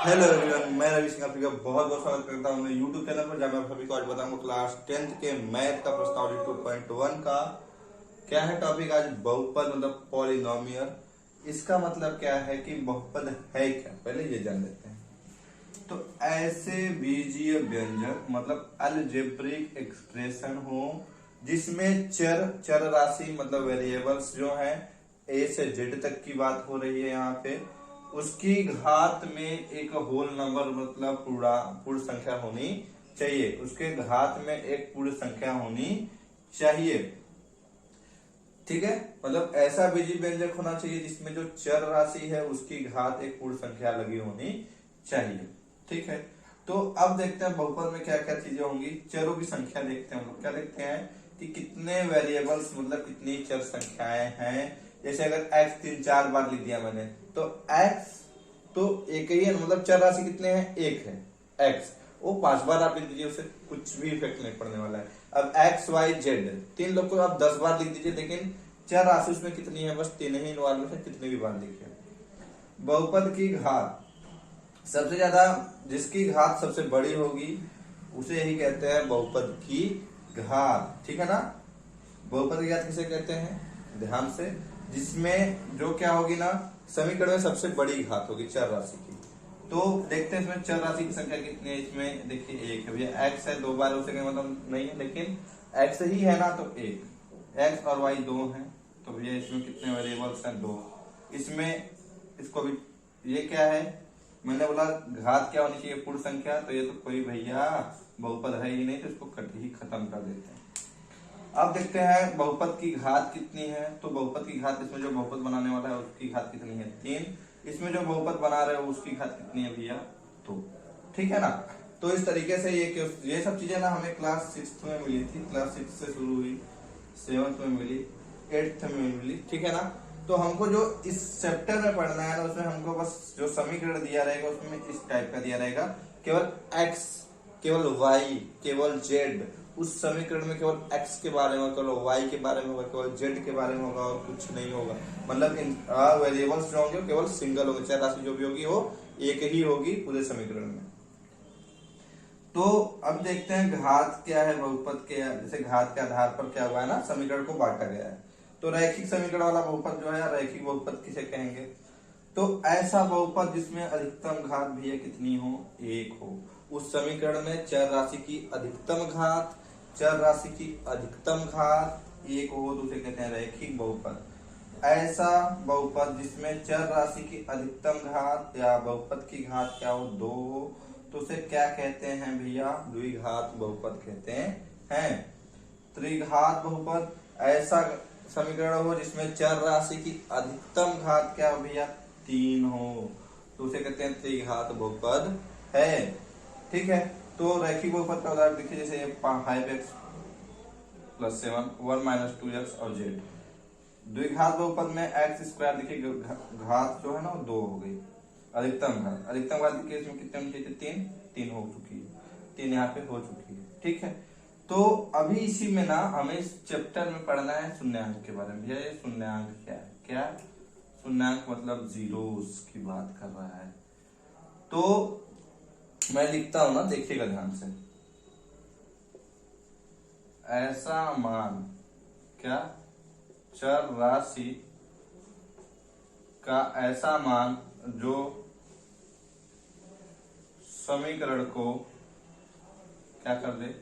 Hello everyone, मैं रवि सिंह आपका बहुत बहुत स्वागत करता हूं मेरे यूट्यूब चैनल पर, जहां मैं आप सभी को आज बताऊंगा क्लास 10th के मैथ का प्रश्नावली 2.1 का क्या है टॉपिक आज। बहुपद मतलब पॉलिनोमियल। इसका मतलब क्या है कि बहुपद है क्या, पहले ये जान लेते हैं। तो ऐसे बीजीय व्यंजक मतलब अलजेब्रिक एक्सप्रेशन हो जिसमें चर राशि मतलब वेरिएबल्स जो है ए से जेड तक की बात हो रही है यहाँ पे, उसकी घात में एक होल नंबर मतलब पूर्ण संख्या होनी चाहिए। उसके घात में एक पूर्ण संख्या होनी चाहिए, ठीक है। मतलब ऐसा बीजीय व्यंजक होना चाहिए जिसमें जो चर राशि है उसकी घात एक पूर्ण संख्या लगी होनी चाहिए, ठीक है। तो अब देखते हैं बहुपद में क्या क्या चीजें होंगी। चरों की संख्या देखते हैं हम लोग। क्या देखते हैं कि कितने वेरिएबल्स मतलब कितनी चर संख्याएं हैं। जैसे अगर x 3-4 बार लिख दिया मैंने तो x तो एक ही है, मतलब चर राशि कितने हैं, एक है x। वो 5 बार आप लिख दीजिए, उससे कुछ भी इफेक्ट नहीं पड़ने वाला है। अब x y z तीन लोग को आप 10 बार लिख दीजिए, लेकिन चर राशि उसमें कितनी है, बस तीन ही वालों से कितने भी बार लिखिए। बहुपद की घात सबसे ज्यादा जिसकी घात सबसे बड़ी होगी उसे ही कहते हैं बहुपद की घात, ठीक है ना। बहुपद की घात किसे कहते हैं, ध्यान से, जिसमें जो क्या होगी ना, समीकरण में सबसे बड़ी घात होगी चर राशि की। तो देखते हैं इसमें चर राशि की संख्या कितनी है। इसमें देखिए एक है भैया, एक्स है, 2 बार उसे मतलब नहीं है, लेकिन एक्स ही है ना, तो एक एक्स और वाई 2 है, तो भैया इसमें कितने वेरिएबल्स हैं, 2। इसमें इसको भी ये क्या है, मैंने बोला घात क्या होनी चाहिए, पूर्ण संख्या, तो ये तो कोई भैया बहुपद है ही नहीं, तो इसको कट ही खत्म कर देते हैं। अब देखते हैं बहुपद की घात कितनी है। तो बहुपद की घात, इसमें जो बहुपद बनाने वाला है उसकी घात कितनी है, 3। इसमें जो बहुपद बना रहे हो उसकी घात कितनी है भैया, 2, ठीक है ना। तो इस तरीके से ये सब चीजें ना हमें क्लास 6 में मिली थी। क्लास 6 से शुरू हुई, 7th में मिली, 8th में मिली, ठीक है ना। तो हमको जो इस चैप्टर में पढ़ना है ना, उसमें हमको बस जो समीकरण दिया रहेगा उसमें इस टाइप का दिया रहेगा, केवल x, केवल y, केवल z। उस समीकरण में केवल x के बारे में, केवल y के बारे में होगा, केवल z के बारे में होगा और कुछ नहीं होगा। मतलब इन वेरिएबल्स जो होंगे केवल सिंगल होंगे, चर राशि जो भी होगी वो एक ही होगी पूरे समीकरण में। तो अब देखते हैं घात क्या है बहुपद के। जैसे घात के आधार पर क्या हुआ है ना, समीकरण को बांटा गया है। तो रैखिक समीकरण वाला बहुपद जो है, रैखिक बहुपद किसे कहेंगे। तो ऐसा बहुपद जिसमें अधिकतम घात भैया कितनी हो, 1 हो। उस समीकरण में चर राशि की अधिकतम घात, चर राशि की अधिकतम घात 1 हो, तो उसे कहते हैं रैखिक बहुपद। ऐसा बहुपद जिसमें चर राशि की अधिकतम घात या बहुपद की घात क्या हो, 2 हो, तो उसे क्या कहते हैं भैया, द्विघात बहुपद कहते हैं। त्रिघात बहुपद ऐसा समीकरण हो जिसमें चर राशि की अधिकतम घात क्या हो भैया, 3 हो, तो उसे कहते हैं त्रिघात बहुपद है, ठीक है। तो रैखिक बहुपद का उदाहरण देखिए, जैसे 5x + 7 1 - 2x और z। द्विघात बहुपद में x² देखिए, घात जो है ना 2 हो गई। अधिकतम घात के केस में कितने होनी चाहिए, 3 हो चुकी है, 3 यहाँ पे हो चुकी है, ठीक है। तो अभी इसी में ना हमें इस चैप्टर में पढ़ना है शून्यांक के बारे में। ये शून्यांक क्या है, क्या शून्यांक मतलब जीरोस की बात कर रहा है। तो मैं लिखता हूं ना, देखिएगा ध्यान से। ऐसा मान, क्या, चर राशि का ऐसा मान जो समीकरण को क्या कर दे,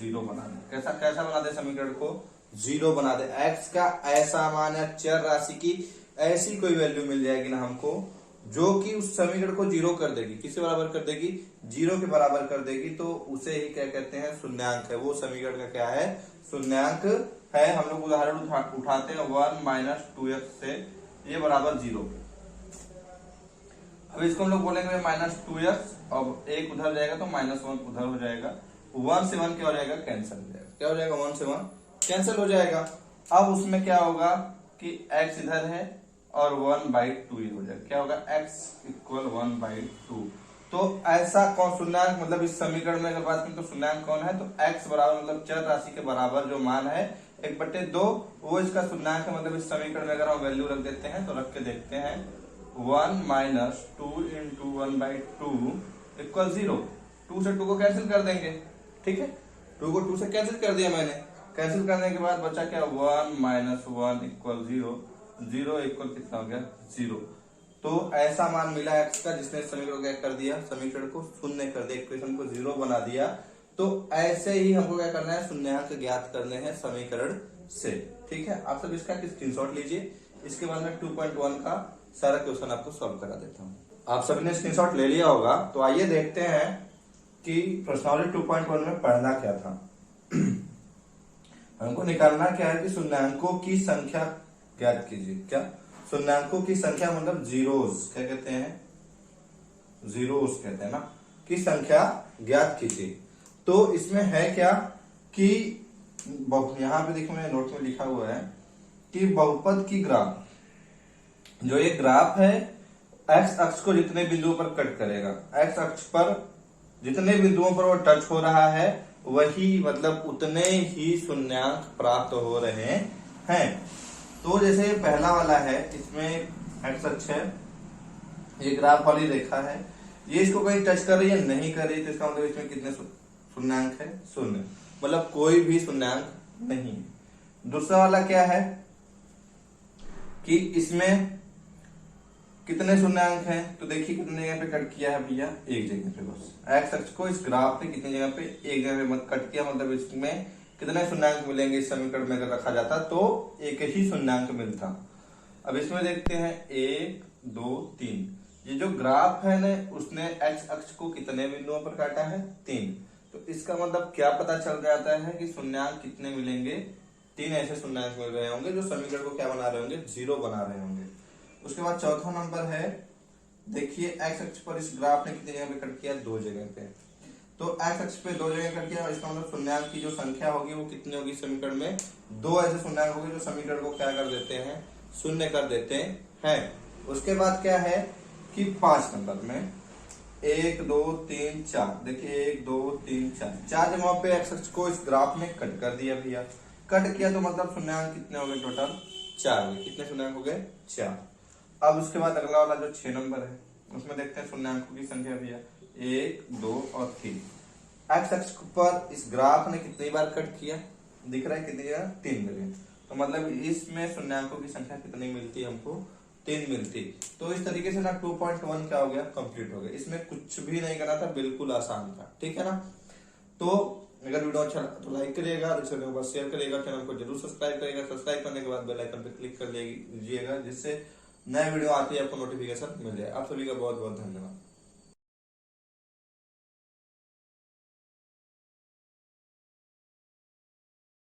0 बना दे। कैसा कैसा बना दे, समीकरण को 0 बना दे। x का ऐसा मान या चर राशि की ऐसी कोई वैल्यू मिल जाएगी ना हमको, जो कि उस समीकरण को 0 कर देगी। किसके बराबर कर देगी, 0 के बराबर कर देगी। तो उसे ही क्या कहते हैं, शून्यांक है। वो समीकरण का क्या है, शून्यांक है। हम लोग उदाहरण उठाते हैं 1 - 2x से, ये बराबर 0। अब इसको हम लोग बोलेंगे -2x, अब 1 उधर जाएगा तो -1 उधर हो जाएगा। 1 से 1 क्या हो जाएगा, कैंसिल हो जाएगा। क्या हो जाएगा, 1 से 1 कैंसिल हो जाएगा। अब उसमें क्या होगा कि x इधर है और 1/2 हो जाएगा। क्या होगा, x = 1/2। तो ऐसा कौन शून्यांक, मतलब इस समीकरण में अगर बात करें तो शून्यांक कौन है, तो x बराबर मतलब चर राशि के बराबर जो मान है 1/2, वो इसका शून्यांक है। मतलब इस समीकरण में अगर हम वैल्यू रख देते हैं तो रख के देखते हैं 1 माइनस 2 इंटू 1/2 इक्वल 0। 2 से 2 को कैंसिल कर देंगे, ठीक है। 2 को 2 से कैंसिल कर दिया मैंने। कैंसिल करने के बाद बचा क्या, 1 माइनस 1 इक्वल 0। 0 इक्वल कितना हो गया, 0। तो ऐसा मान मिला एक्स का जिसने समीकरण को क्या कर दिया, समीकरण को शून्य कर दिया, इक्वेशन को 0 बना दिया। तो ऐसे ही हमको क्या करना है, शून्यंक ज्ञात करने हैं समीकरण से, ठीक है। आप सब इसका स्क्रीनशॉट लीजिए, इसके बाद में 2.1 का सारा क्वेश्चन आपको सॉल्व करा देता हूँ। आप सभी ने स्क्रीनशॉट ले लिया होगा, तो आइए देखते हैं कि प्रश्नावली 2.1 में पढ़ना क्या था। हमको निकालना क्या है कि शून्यंकों की संख्या ज्ञात कीजिए। क्या, शून्यंकों की संख्या मतलब जीरोस, क्या कहते हैं, जीरोस कहते हैं ना, की संख्या ज्ञात कीजिए। तो इसमें है क्या कि यहाँ पे देखो मैंने नोट में लिखा हुआ है कि बहुपद की ग्राफ, जो एक ग्राफ है, एक्स अक्ष को जितने बिंदुओं पर कट करेगा, एक्स अक्ष पर जितने बिंदुओं पर वो टच हो रहा है वही मतलब उतने ही शून्यंक प्राप्त हो रहे हैं। तो जैसे पहला वाला है, इसमें एक्स अक्ष है, ये ग्राफ वाली रेखा है, ये इसको कहीं टच कर रही है, नहीं कर रही, तो इसका मतलब इसमें कितने शून्यंक है, शून्य, मतलब कोई भी शून्यंक नहीं है। दूसरा वाला क्या है कि इसमें कितने शून्यंक हैं, तो देखिए कितने जगह पे कट किया है भैया, एक जगह पे बस। एक्स अक्ष को इस ग्राफ पे कितनी जगह पे, एक जगह पे मत कट किया, मतलब इसमें कितने शून्यंक मिलेंगे इस समीकरण में अगर रखा जाता तो एक ही शून्यंक मिलता। अब इसमें देखते हैं 1 2 3, ये जो ग्राफ है ना उसने एक्स अक्ष को कितने बिंदुओं पर काटा है, 3। तो इसका मतलब क्या पता चल जाता है कि शून्यंक कितने मिलेंगे, 3 ऐसे शून्यंक मिल रहे होंगे जो समीकरण को क्या बना रहे होंगे, 0 बना रहे होंगे। उसके बाद चौथा नंबर है, देखिए एक्स अक्ष पर इस ग्राफ ने कितनी जगह पे कट किया, 2 जगह पे। तो एक्स अक्ष पे 2 जगह कट किया, इसका मतलब शून्यंक की जो संख्या होगी वो कितनी होगी समीकरण में, 2 ऐसे शून्यंक होंगे जो समीकरण को क्या कर देते हैं, शून्य कर देते हैं। उसके बाद क्या है कि 5 नंबर में 1 2 3 4, देखिए 1 2 3 4 जगहों पे एक्स अक्ष को इस ग्राफ में कट कर दिया भैया। कट किया तो मतलब शून्यंक कितने हो गए, टोटल 4। कितने शून्यंक हो गए, 4। अब उसके बाद अगला वाला जो 6 नंबर है उसमें देखते हैं शून्यंकों की संख्या भैया, 1 2 और 3। एक्स अक्ष पर इस ग्राफ ने कितनी बार कट किया, दिख रहा है कितनी जगह, 3 जगह। तो मतलब इसमें शून्यंकों की संख्या कितनी मिलती है हमको, 3 मिलती। तो इस तरीके से ना 2.1 क्या हो गया, कंप्लीट हो गया। इसमें कुछ भी नहीं करना था, बिल्कुल आसान था, ठीक है ना। तो अगर वीडियो अच्छा लगा तो लाइक करिएगा, चैनल को शेयर करिएगा, चैनल को जरूर सब्सक्राइब करिएगा। सब्सक्राइब करने के बाद बेल आइकन पर क्लिक कर लीजिएगा, जिससे नए वीडियो आते ही आपको नोटिफिकेशन मिल जाए। आप सभी का बहुत बहुत धन्यवाद।